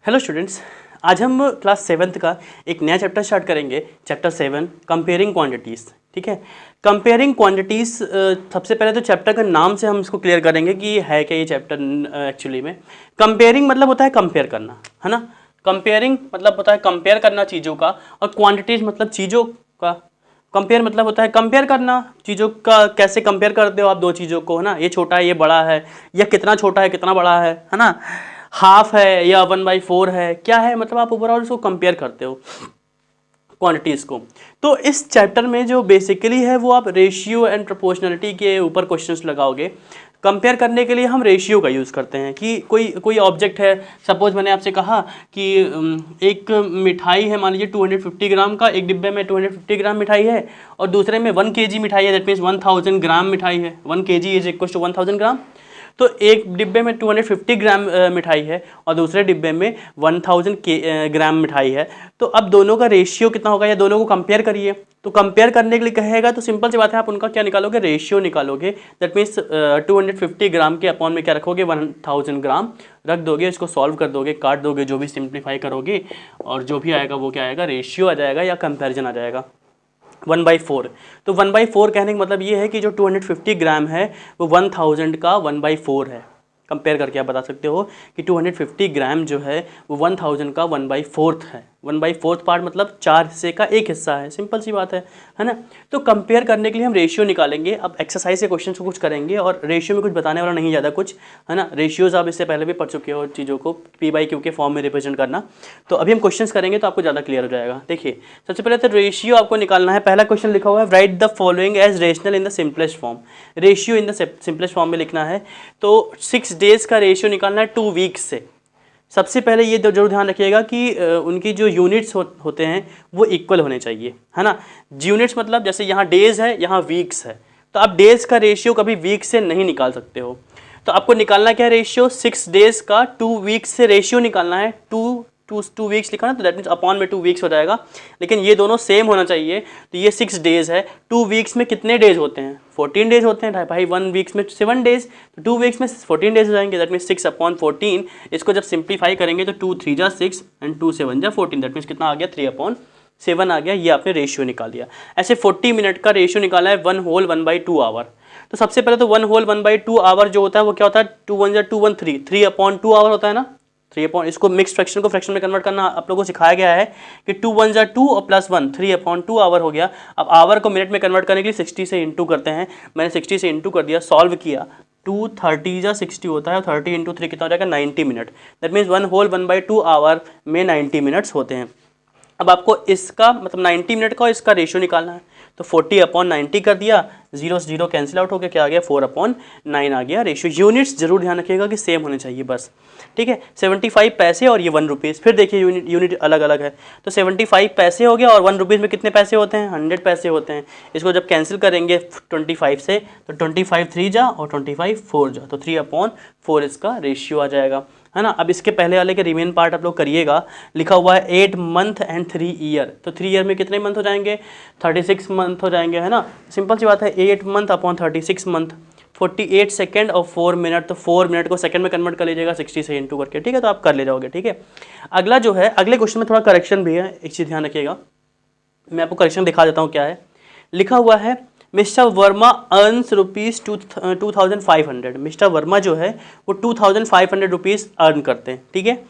Hello students, आज हम class 7th का एक नया चैप्टर स्टार्ट करेंगे। Chapter 7 comparing quantities. ठीक है, कंपेयरिंग क्वांटिटीज़। सबसे पहले तो चैप्टर का नाम से हम इसको क्लियर करेंगे कि है क्या ये चैप्टर। एक्चुअली में कंपेयरिंग मतलब होता है कंपेयर करना, है ना। कंपेयरिंग मतलब होता है कंपेयर करना चीज़ों का, और क्वांटिटीज़ मतलब चीज़ों का। कंपेयर मतलब होता है कंपेयर करना चीज़ों का। कैसे कंपेयर करते हो आप दो चीज़ों को, है ना। ये छोटा है ये बड़ा है, या कितना छोटा है कितना बड़ा है ना। हाफ है या 1/4 है, क्या है, मतलब आप ओवरऑल उसको कंपेयर करते हो क्वांटिटीज़ को। तो इस चैप्टर में जो बेसिकली है वो आप रेशियो एंड प्रोपोर्शनलिटी के ऊपर क्वेश्चंस लगाओगे। कंपेयर करने के लिए हम रेशियो का यूज़ करते हैं कि कोई ऑब्जेक्ट है। सपोज मैंने आपसे कहा कि एक मिठाई है, मान लीजिए 250 ग्राम का, एक डिब्बे में 250 ग्राम मिठाई है और दूसरे में 1 kg मिठाई है। दैट मीन्स 1000 ग्राम मिठाई है। 1 kg इज इक्वल टू 1000 ग्राम। तो एक डिब्बे में 250 ग्राम मिठाई है और दूसरे डिब्बे में 1000 ग्राम मिठाई है। तो अब दोनों का रेशियो कितना होगा, या दोनों को कंपेयर करिए। तो कंपेयर करने के लिए कहेगा तो सिंपल सी बात है, आप उनका क्या निकालोगे, रेशियो निकालोगे। दैट मीन्स 250 ग्राम के अपॉन में क्या रखोगे, 1000 ग्राम रख दोगे। इसको सॉल्व कर दोगे, काट दोगे, जो भी सिंप्लीफाई करोगे, और जो भी आएगा वो क्या आएगा, रेशियो आ जाएगा या कंपेरिजन आ जाएगा 1/4। तो 1/4 कहने का मतलब ये है कि जो 250 ग्राम है वो 1000 का 1/4 है। कंपेयर करके आप बता सकते हो कि 250 ग्राम जो है वो 1000 का 1/4 है। 1/4 पार्ट मतलब 4 हिस्से का एक हिस्सा है। सिंपल सी बात है ना। तो कंपेयर करने के लिए हम रेशियो निकालेंगे। अब एक्सरसाइज के क्वेश्चन को कुछ करेंगे, और रेशियो में कुछ बताने वाला नहीं ज़्यादा कुछ, है ना। रेशियोज आप इससे पहले भी पढ़ चुके हो चीज़ों को, P/Q के फॉर्म में रिप्रेजेंट करना। तो अभी हम क्वेश्चन करेंगे तो आपको ज़्यादा क्लियर हो जाएगा। देखिए, सबसे पहले तो रेशियो आपको निकालना है। पहला क्वेश्चन लिखा हुआ है, write the following as rational in the simplest form. Ratio in the simplest form में लिखना है। तो 6 डेज का रेशियो निकालना है 2 वीक्स से। सबसे पहले ये जरूर ध्यान रखिएगा कि उनकी जो यूनिट्स होते हैं वो इक्वल होने चाहिए, है ना। यूनिट्स मतलब जैसे यहाँ डेज है, यहाँ वीक्स है, तो आप डेज का रेशियो कभी वीक से नहीं निकाल सकते हो। तो आपको निकालना क्या है, रेशियो 6 डेज का 2 वीक्स से रेशियो निकालना है। 2 वीक्स लिखा ना, तो दैट मीन्स अपॉन में 2 वीक्स हो जाएगा। लेकिन ये दोनों सेम होना चाहिए। तो ये 6 डेज है। 2 वीक्स में कितने डेज होते हैं, 14 डेज होते हैं भाई। 1 वीक्स में 7 डेज, तो 2 वीक्स में 14 डेज हो जाएंगे। That means 6/14। इसको जब सिंप्लीफाई करेंगे तो 2 3 जा 6 एंड 2 7 जा 14। दैट मीन्स कितना आ गया, 3/7 आ गया। ये आपने रेशियो निकाल दिया। ऐसे 40 मिनट का रेशियो निकाला है 1 होल 1/2 आवर। तो सबसे पहले तो 1 होल 1/2 आवर जो होता है वो क्या होता है, 2 1 जा 2 1 3 3/2 आवर होता है ना। 3 इसको मिक्स फ्रैक्शन को फ्रैक्शन में कन्वर्ट करना आप लोगों को सिखाया गया है कि 2 1 जा 2 और +1 3/2 आवर हो गया। अब आवर को मिनट में कन्वर्ट करने के लिए 60 से इंटू करते हैं। मैंने 60 से इंटू कर दिया, सॉल्व किया। 2 30 जा 60 होता है, और 30 × 3 कितना हो जाएगा, 90 minute. That means 1 whole 1/2 hour में 90 मिनट्स होते हैं। अब आपको इसका मतलब 90 मिनट का इसका रेशियो निकालना है। तो 40/90 कर दिया, 0 से 0 कैंसिल आउट हो गया, क्या आ गया, 4/9 आ गया रेशियो। यूनिट्स जरूर ध्यान रखिएगा कि सेम होने चाहिए बस। ठीक है, 75 पैसे और ये 1 रुपीज़। फिर देखिए यूनिट अलग अलग है। तो 75 पैसे हो गया, और 1 रुपीज़ में कितने पैसे होते हैं, 100 पैसे होते हैं। इसको जब कैंसिल करेंगे 25 से, तो 25 3 जा और 25 4 जा, तो 3/4 इसका रेशियो आ जाएगा, है ना। अब इसके पहले वाले के रिमेन पार्ट आप लोग करिएगा। लिखा हुआ है 8 मंथ एंड 3 ईयर। तो 3 ईयर में कितने मंथ हो जाएंगे, 36 मंथ हो जाएंगे, है ना। सिंपल सी बात है, 8 मंथ अपॉन 36 मंथ, 48 सेकेंड और 4 मिनट। तो 4 मिनट को सेकंड में कन्वर्ट कर लीजिएगा 60 से इंटू करके। ठीक है, तो आप कर ले जाओगे। ठीक है, अगला जो है, अगले क्वेश्चन में थोड़ा करेक्शन भी है, एक चीज़ ध्यान रखिएगा। मैं आपको करेक्शन दिखा देता हूँ क्या है। लिखा हुआ है, mister Verma earns ₹2500। Mister Verma जो है वो 2500 रुपीज़ अर्न करते हैं। ठीक है,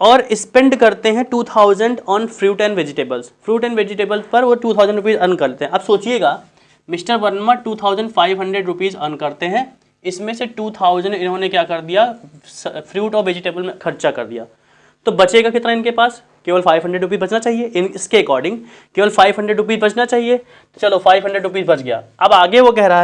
और स्पेंड करते हैं 2000 on fruit and vegetables. Fruit and vegetables पर वो 2000 रुपीज़ अर्न करते हैं। अब सोचिएगा, मिस्टर वर्मा 2500 रुपीज़ अर्न करते हैं, इसमें से 2000 इन्होंने क्या कर दिया, फ्रूट और वेजिटेबल में खर्चा कर दिया। तो बचेगा कितना इनके पास, केवल 500 रुपीज़ बचना चाहिए। इसके अकॉर्डिंग केवल 500 रुपीज़ बचना चाहिए। तो चलो 500 रुपीज़ बच गया। अब आगे वो कह रहा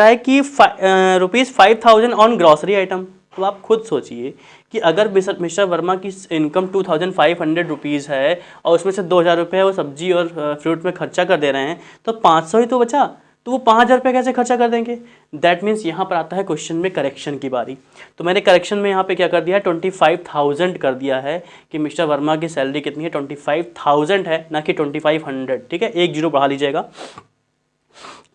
है कि ₹5000 ऑन ग्रॉसरी आइटम। तो आप खुद सोचिए कि अगर मिस्टर वर्मा की इनकम 2500 रुपीज़ है, और उसमें से 2000 रुपये वो सब्जी और फ्रूट में खर्चा कर दे रहे हैं, तो 500 ही तो बचा। तो वो 5000 रुपये कैसे खर्चा कर देंगे। दैट मीन्स यहाँ पर आता है क्वेश्चन में करेक्शन की बारी। तो मैंने करेक्शन में यहाँ पे क्या कर दिया है, 25,000 कर दिया है कि मिस्टर वर्मा की सैलरी कितनी है, 25,000 है, ना कि 2500। ठीक है, एक जीरो बढ़ा लीजिएगा।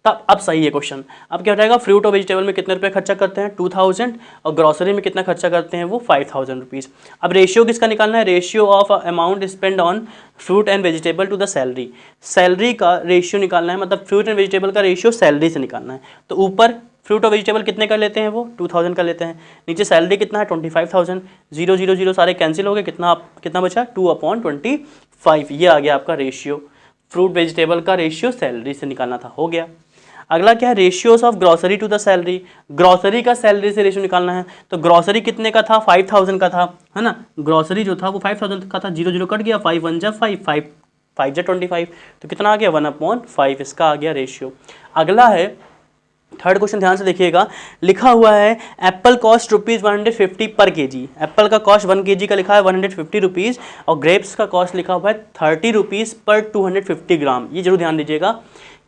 तब अब सही है क्वेश्चन। अब क्या हो जाएगा, फ्रूट और वेजिटेबल में कितने रुपए खर्चा करते हैं 2000, और ग्रोसरी में कितना खर्चा करते हैं वो 5000 रुपीज़। अब रेशियो किसका निकालना है, ratio of amount spend on fruit and vegetable to the salary. Salary का रेशियो निकालना है, मतलब फ्रूट एंड वेजिटेबल का रेशियो सैलरी से निकालना है। तो ऊपर फ्रूट और वेजिटेबल कितने का लेते हैं वो 2000 का लेते हैं, नीचे सैलरी कितना है 25,000, 0 0 0 सारे कैंसिल हो गए, कितना बचा 2/25, ये आ गया आपका रेशियो। फ्रूट वेजिटेबल का रेशियो सैलरी से निकालना था, हो गया। अगला क्या है, ratios of grocery to the salary. Grocery का सैलरी से रेशियो निकालना है, तो ग्रोसरी कितने का था 5000 का था, है ना, ग्रोसरी जो था वो 5000 का था, 0 0 कट गया, 5 1 जा 5, 5 5 जा 25, तो कितना आ गया 1/5, इसका आ गया रेशियो। अगला है थर्ड क्वेश्चन, ध्यान से देखिएगा, लिखा हुआ है एप्पल कॉस्ट ₹150 पर केजी। एप्पल का कॉस्ट 1 केजी का लिखा है 150 रुपीज़, और ग्रेप्स का कॉस्ट लिखा हुआ है 30 रुपीज़ पर 250 ग्राम। ये जरूर ध्यान दीजिएगा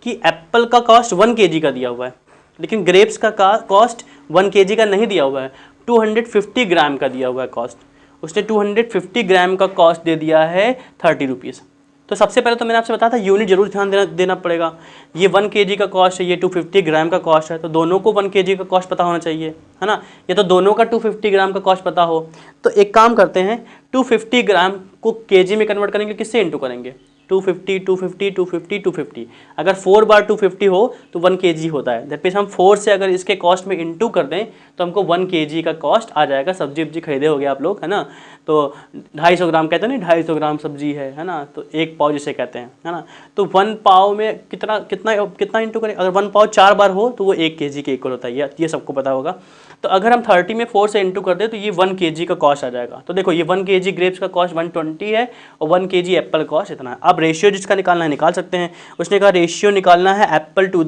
कि एप्पल का कॉस्ट 1 केजी का दिया हुआ है, लेकिन ग्रेप्स का कॉस्ट 1 केजी का नहीं दिया हुआ है, 250 ग्राम का दिया हुआ है कॉस्ट। उसने 250 ग्राम का कॉस्ट दे दिया है 30 रुपीज़। तो सबसे पहले तो मैंने आपसे बताया था यूनिट जरूर ध्यान देना पड़ेगा। ये 1 केजी का कॉस्ट है, ये 250 ग्राम का कॉस्ट है, तो दोनों को 1 केजी का कॉस्ट पता होना चाहिए, है ना। ये तो दोनों का 250 ग्राम का कॉस्ट पता हो, तो एक काम करते हैं 250 ग्राम को केजी में कन्वर्ट करेंगे, किससे इंटू करेंगे 250 250 250 250। अगर 4 बार 250 हो तो 1 केजी होता है, दैट मीन्स हम 4 से अगर इसके कॉस्ट में इंटू कर दें तो हमको 1 केजी का कॉस्ट आ जाएगा। सब्जी वब्जी खरीदे हो गए आप लोग, है ना, तो 250 ग्राम कहते हैं ना, 250 ग्राम सब्जी है ना, तो 1 पाव जिसे कहते हैं, है ना, तो 1 पाव में कितना कितना कितना इंटू करें, अगर 1 पाव 4 बार हो तो वो 1 केजी के इक्वल होता है, ये सबको पता होगा। तो अगर हम 30 में 4 से इंटू कर दें तो ये 1 केजी का कॉस्ट आ जाएगा। तो देखो ये 1 केजी ग्रेप्स का कॉस्ट 120 है और 1 केजी एप्पल कॉस्ट इतना है। अब रेशियो जिसका निकालना है निकाल सकते हैं। उसने कहा रेशियो निकालना है apple to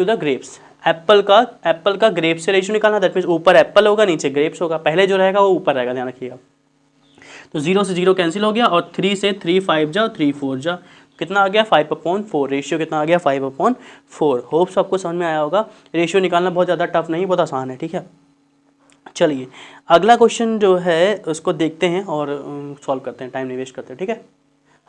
the grapes. Apple का ग्रेप्स से रेशियो निकालना, दैट मीन्स ऊपर एप्पल होगा नीचे ग्रेप्स होगा, पहले जो रहेगा वो ऊपर रहेगा, ध्यान रखिएगा। तो 0 से 0 कैंसिल हो गया, और 3 से 3 5 जा 3 4 जा, कितना आ गया 5/4। रेशियो कितना आ गया 5/4। होप्स आपको समझ में आया होगा। रेशियो निकालना बहुत ज़्यादा टफ नहीं, बहुत आसान है, ठीक है। चलिए अगला क्वेश्चन जो है उसको देखते हैं और सॉल्व करते हैं, टाइम नहीं वेस्ट करते हैं, ठीक है।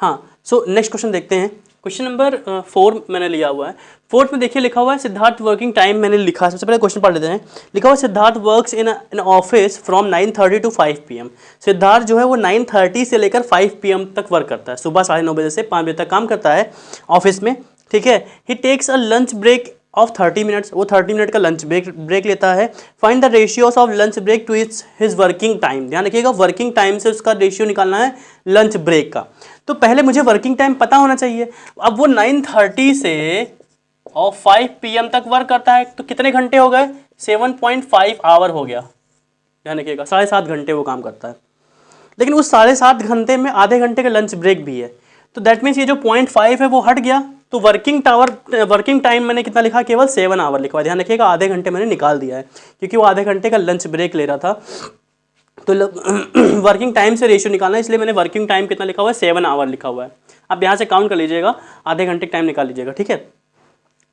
हाँ, सो नेक्स्ट क्वेश्चन देखते हैं। क्वेश्चन नंबर 4 मैंने लिया हुआ है। 4th में देखिए लिखा हुआ है सिद्धार्थ वर्किंग टाइम मैंने लिखा है। सबसे पहले क्वेश्चन पढ़ लेते हैं। लिखा हुआ है Siddharth works in office from 9:30 to 5 PM। Siddharth जो है वो 9:30 से लेकर 5 PM तक वर्क करता है, सुबह 9:30 बजे से 5 बजे तक काम करता है ऑफिस में, ठीक है। He takes a lunch break of 30 minutes, वो 30 मिनट का लंच ब्रेक लेता है। Find the ratios of lunch break to his working time. ध्यान रखिएगा वर्किंग टाइम से उसका रेशियो निकालना है लंच ब्रेक का। तो पहले मुझे वर्किंग टाइम पता होना चाहिए। अब वो 9:30 से और 5 PM तक वर्क करता है, तो कितने घंटे हो गए 7.5 आवर हो गया। ध्यान रखिएगा 7.5 घंटे वो काम करता है, लेकिन उस 7.5 घंटे में आधे घंटे का लंच ब्रेक भी है, तो दैट मीन्स ये जो 0.5 है वो हट गया। तो वर्किंग टाइम मैंने कितना लिखा, केवल 7 आवर लिखा हुआ। ध्यान रखिएगा आधे घंटे मैंने निकाल दिया है क्योंकि वो आधे घंटे का लंच ब्रेक ले रहा था। तो वर्किंग टाइम से रेशियो निकालना है, इसलिए मैंने वर्किंग टाइम कितना लिखा हुआ है 7 आवर लिखा हुआ है। अब यहाँ से काउंट कर लीजिएगा, आधे घंटे का टाइम निकाल लीजिएगा, ठीक है।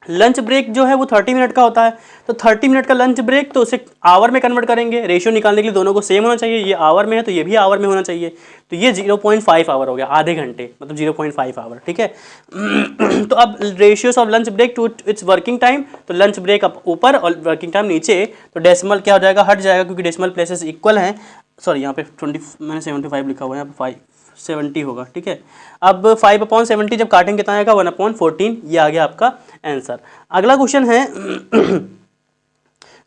लंच ब्रेक जो है वो 30 मिनट का होता है, तो 30 मिनट का लंच ब्रेक, तो उसे आवर में कन्वर्ट करेंगे। रेशियो निकालने के लिए दोनों को सेम होना चाहिए, ये आवर में है तो ये भी आवर में होना चाहिए। तो ये 0.5 आवर हो गया, आधे घंटे मतलब 0.5 आवर, ठीक है। तो अब ratios of lunch break to its working time, तो लंच ब्रेक अब ऊपर और वर्किंग टाइम नीचे, तो डेसिमल क्या हो जाएगा, हट जाएगा क्योंकि डेसिमल प्लेसेस इक्वल हैं। सॉरी यहाँ पे 20 मैंने 75 लिखा हुआ है, यहाँ पे 570 होगा, ठीक है। अब 5/70 जब काटेंगे कितना आएगा 1/14। ये आ गया आपका आंसर। अगला क्वेश्चन है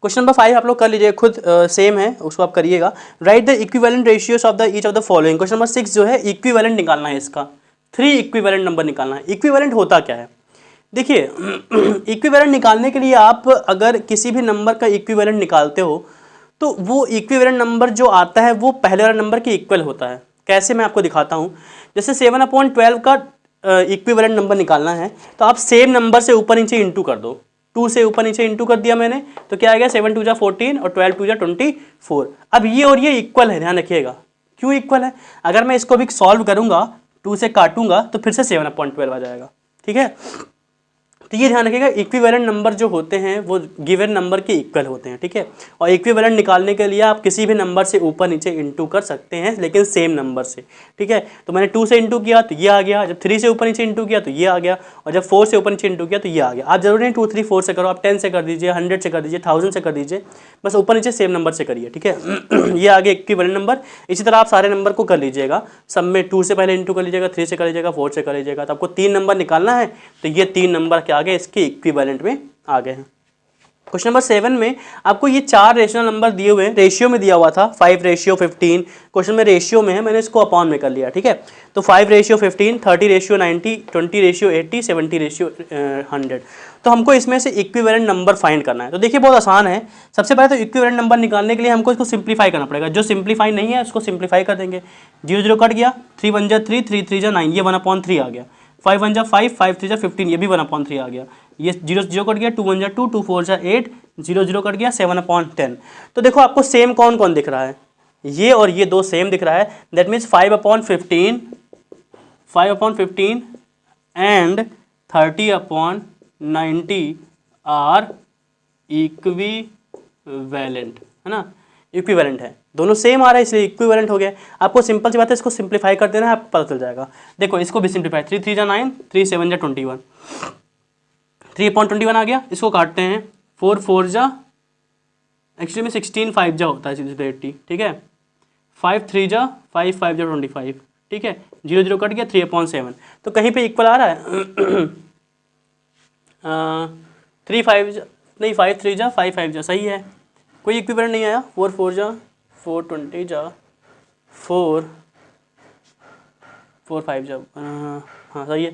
क्वेश्चन नंबर 5 आप लोग कर लीजिए खुद, सेम है उसको आप करिएगा। Right the equivalent ratios of the each of the following. Question number 6 जो है इक्विवेलेंट निकालना है, इसका 3 इक्विवेलेंट नंबर निकालना है। इक्विवेलेंट होता क्या है, देखिए इक्विवेलेंट निकालने के लिए आप अगर किसी भी नंबर का इक्विवेलेंट निकालते हो तो वो इक्विवेलेंट नंबर जो आता है वो पहले वाले नंबर के इक्वल होता है। कैसे, मैं आपको दिखाता हूँ। जैसे 7/12 का इक्विवेलेंट नंबर निकालना है तो आप सेम नंबर से ऊपर नीचे इंटू कर दो। 2 से ऊपर नीचे इंटू कर दिया मैंने, तो क्या आ गया 7 2 जा 14 और 12 2 जा 24। अब ये और ये इक्वल है, ध्यान रखिएगा क्यों इक्वल है। अगर मैं इसको भी सॉल्व करूंगा 2 से काटूंगा तो फिर से 7/12 आ जाएगा, ठीक है। तो ये ध्यान रखिएगा, इक्विवेलेंट नंबर जो होते हैं वो गिवन नंबर के इक्वल होते हैं, ठीक है। और इक्विवेलेंट निकालने के लिए आप किसी भी नंबर से ऊपर नीचे इंटू कर सकते हैं, लेकिन सेम नंबर से, ठीक है। तो मैंने 2 से इंटू किया तो ये आ गया, जब 3 से ऊपर नीचे इंटू किया तो ये आ गया, और जब 4 से ऊपर नीचे इंटू किया तो ये आ गया। आप जरूरी नहीं 2, 3, 4 से करो, आप 10 से कर दीजिए, 100 से कर दीजिए, 1000 से कर दीजिए, बस ऊपर नीचे सेम नंबर से करिए, ठीक है। ये आगे इक्विवेलेंट नंबर। इसी तरह आप सारे नंबर को कर लीजिएगा, सब में 2 से पहले इंटू कर लीजिएगा, 3 से कर लीजिएगा, 4 से कर लीजिएगा। तो आपको 3 नंबर निकालना है, तो ये 3 नंबर के आगे इसके इक्विवेलेंट में आ गए हैं। क्वेश्चन नंबर 7 में आपको ये 4 रेशनल नंबर दिए हुए हैं, रेशियो में दिया हुआ था 5:15। क्वेश्चन में रेशियो में है, मैंने इसको अपॉन में कर लिया, ठीक है। तो 5:15, 30:90, 20:80, 70:100। तो हमको इसमें से इक्विवेलेंट नंबर फाइंड करना है। तो देखिए बहुत आसान है। सबसे पहले तो इक्विवेलेंट नंबर निकालने के लिए हमको इसको सिंप्लीफाई करना पड़ेगा। जो सिंप्लीफाई नहीं है उसको सिंप्लीफाई कर देंगे। 0 0 कट गया, 3 1 जा 3, 3 3 जा 9, ये 1/3 आ गया। 5 1 जा 5, 5 3 जा 15, ये भी 1/3 आ गया। ये 0 0 कट गया, 2 1 जा 2, 2 4 जा 8, 0 0 कट गया, 7/10। तो देखो आपको सेम कौन कौन दिख रहा है, ये और ये दो सेम दिख रहा है। That means 5/15 and 30/90 are equivalent, है ना। इक्विवेलेंट है, दोनों सेम आ रहा है इसलिए इक्विवेलेंट हो गया। आपको सिंपल सी बात है, इसको सिंप्लीफाई कर देना है, आपको पता चल जाएगा। देखो इसको भी सिंप्लीफाई, 3 3 जा 9, 3 7 जा 21, 3/21 आ गया। इसको काटते हैं, 4 4 जा, एक्चुअली में 16 5 जा होता है सीधे 80, ठीक है। 5 3 जा 5, 5 जा 25, ठीक है। 0 0 कट गया, 3/7। तो कहीं पे इक्वल आ रहा है। 3 5 जा नहीं, 5 3 जा 5 5 जा, सही है, कोई इक्विवेलेंट नहीं आया। 4 4 जा 4 20 जा 4 4 5 जा, हाँ सही है,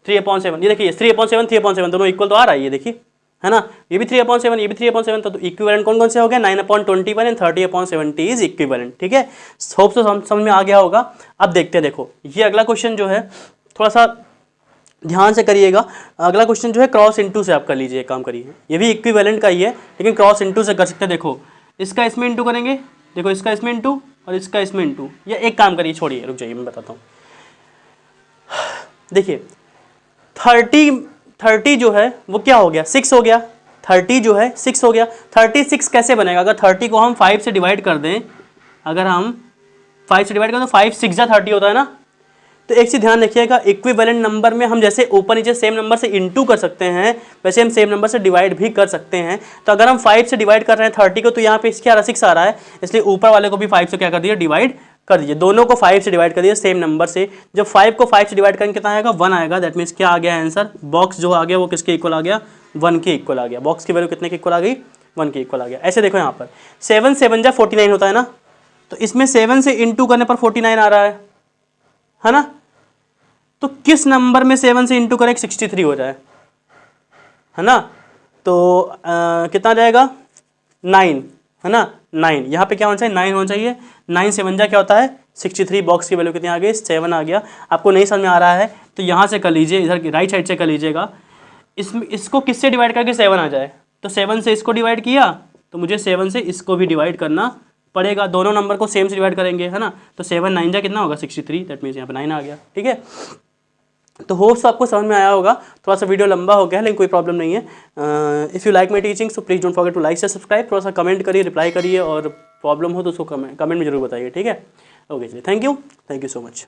3/7। ये देखिए 3/7 3/7 दोनों इक्वल तो आ रहा है, ये देखिए, है ना। ये भी 3/7, ये भी 3/7। तो इक्विवेलेंट कौन कौन से हो गए, 9/21 एंड 30/70 इज इक्विवेलेंट, ठीक है। होप तो समझ में आ गया होगा। अब देखते हैं, देखो ये अगला क्वेश्चन जो है थोड़ा सा ध्यान से करिएगा। अगला क्वेश्चन जो है क्रॉस इंटू से आप कर लीजिए, काम करिए। ये भी इक्विवेलेंट का ही है, लेकिन क्रॉस इंटू से कर सकते हैं। देखो इसका इसमें इंटू करेंगे, देखो इसका इसमें इंटू और इसका इसमें इंटू। या एक काम करिए, छोड़िए, रुक जाइए, मैं बताता हूँ। देखिए 30 जो है वो क्या हो गया, 6 हो गया। 30 जो है 6 हो गया। 36 कैसे बनेगा, अगर 30 को हम 5 से डिवाइड कर दें, अगर हम 5 से डिवाइड करें तो 5 6 जा 30 होता है ना। तो एक चीज़ ध्यान रखिएगा, इक्विवेलेंट नंबर में हम जैसे ऊपर नीचे सेम नंबर से इंटू कर सकते हैं, वैसे हम सेम नंबर से डिवाइड भी कर सकते हैं। तो अगर हम 5 से डिवाइड कर रहे हैं 30 को, तो यहाँ पे इसके 6 आ रहा है, इसलिए ऊपर वाले को भी 5 से क्या कर दिया, डिवाइड कर दीजिए। दोनों को 5 से डिवाइड कर दिया सेम नंबर से। जब 5 को 5 से डिवाइड करेंगे कितना आएगा, 1 आएगा। दैट मीन्स क्या आ गया आंसर, बॉक्स जो आ गया वो किसके इक्वल आ गया, 1 के इक्वल आ गया। बॉक्स की वैल्यू कितने के इक्वल आ गई, 1 के इक्वल आ गया। ऐसे देखो यहाँ पर 7 7 जा 49 होता है ना, तो इसमें 7 से इंटू करने पर 49 आ रहा है ना। तो किस नंबर में 7 से इंटू करें 63 हो जाए, है ना। तो कितना जाएगा, 9, है ना। 9 यहाँ पे क्या होना चाहिए, 9 होना चाहिए। 9 7 जा क्या होता है, 63। बॉक्स की वैल्यू कितनी आ गई, 7 आ गया। आपको नहीं समझ में आ रहा है तो यहाँ से कर लीजिए, इधर की राइट साइड से कर लीजिएगा। इसको किससे डिवाइड करके 7 आ जाए, तो 7 से इसको डिवाइड किया तो मुझे 7 से इसको भी डिवाइड करना पड़ेगा। दोनों नंबर को सेम से डिवाइड करेंगे, है ना। तो 7 9 जा कितना होगा, 63। दैट मीन्स यहाँ पे 9 आ गया, ठीक है। तो होप्स आपको समझ में आया होगा। थोड़ा सा वीडियो लंबा हो गया है, लेकिन कोई प्रॉब्लम नहीं है। If you like my teaching so please don't forget to like से सब्सक्राइब। थोड़ा सा कमेंट करिए, रिप्लाई करिए, और प्रॉब्लम हो तो उसको कमेंट में जरूर बताइए, ठीक है। ओके चलिए, थैंक यू सो मच।